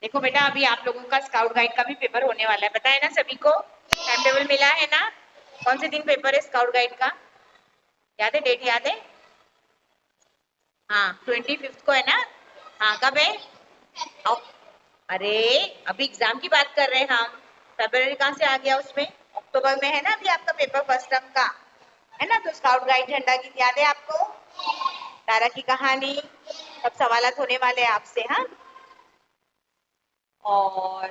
देखो बेटा, अभी आप लोगों का स्काउट गाइड का भी पेपर होने वाला है, पता है ना सभी को? टाइम टेबल मिला है ना? कौन से दिन पेपर है स्काउट गाइड का? याद है? डेट याद है? हाँ, 25 को है ना? हाँ, कब है? अरे अभी एग्जाम की बात कर रहे हैं हम। फरवरी कहाँ से आ गया उसमें? अक्टूबर में है ना अभी आपका पेपर फर्स्ट टर्म का, है ना? तो स्काउट गाइड झंडा गीत याद है आपको? तारा की कहानी, सब सवालात होने वाले हैं आपसे। हाँ, और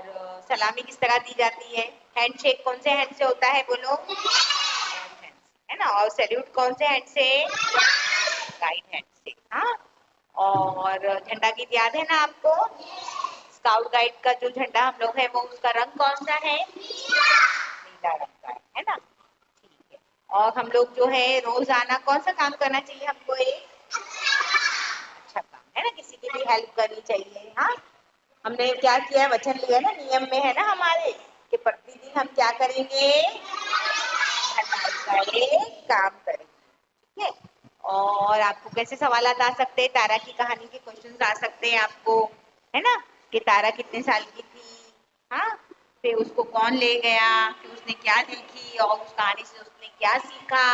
सलामी किस तरह दी जाती है? हैंडशेक कौन से हैंड से होता है बोलो? है ना? और सैल्यूट कौन से हैंड से? राइट हैंड से। हाँ, और झंडा गीत याद है ना आपको? स्काउट गाइड का जो झंडा हम लोग है वो उसका रंग कौन सा है? नीला रंग का है ना? ठीक है। और हम लोग जो है रोजाना कौन सा काम करना चाहिए हमको? एक अच्छा काम है ना, किसी की भी हेल्प करनी चाहिए। हाँ, हमने क्या किया है, वचन लिया ना, नियम में है ना हमारे कि प्रतिदिन हम क्या करेंगे? भलाई का एक काम करेंगे। ठीक है। और आपको कैसे सवालात आ सकते हैं? तारा की कहानी के क्वेश्चंस आ सकते हैं आपको, है ना? कि तारा कितने साल की थी, हाँ, फिर उसको कौन ले गया, फिर उसने क्या देखी और उस कहानी से उसने क्या सीखा,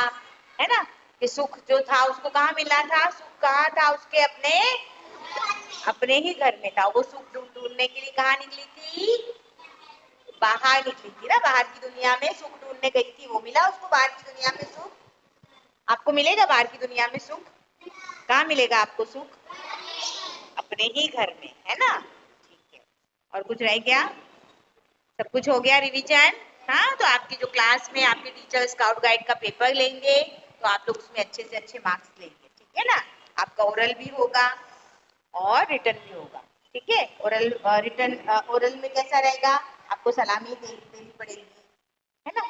है ना? कि सुख जो था उसको कहाँ मिला था? सुख कहाँ था उसके? अपने अपने ही घर में था। वो सुख ढूंढने के लिए कहाँ निकली थी? बाहर निकली थी ना, बाहर की दुनिया में सुख ढूंढने गई थी। वो मिला उसको बाहर की दुनिया में सुख? आपको मिलेगा बाहर की दुनिया में सुख? कहाँ मिलेगा आपको सुख? अपने ही घर में, है ना? ठीक है। और कुछ रह गया? सब कुछ हो गया रिवीजन? हाँ, तो आपकी जो क्लास में आपके टीचर स्काउट गाइड का पेपर लेंगे तो आप लोग उसमें अच्छे से अच्छे मार्क्स लेंगे, ठीक है ना? आपका ओरल भी होगा और रिटर्न भी होगा, ठीक है? ओरल रिटर्न, ओरल में कैसा रहेगा? आपको सलामी देनी पड़ेगी, है ना?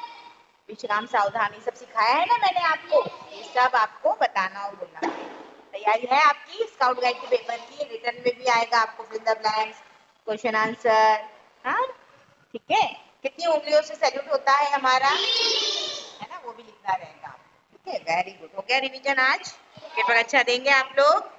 विश्राम, सावधानी सब सिखाया है ना मैंने आपको, ये सब आपको बताना और बोलना पड़ेगा। तैयारी है आपकी स्काउट गाइड के पेपर की? रिटर्न में भी आएगा आपको fill the blanks, question answer. हाँ, ठीक है। कितनी उंगलियों से सैल्यूट होता है हमारा, है ना? वो भी लिखना रहेगा आपको, ठीक है? Very good. हो गया रिवीजन आज? पेपर अच्छा देंगे आप लोग?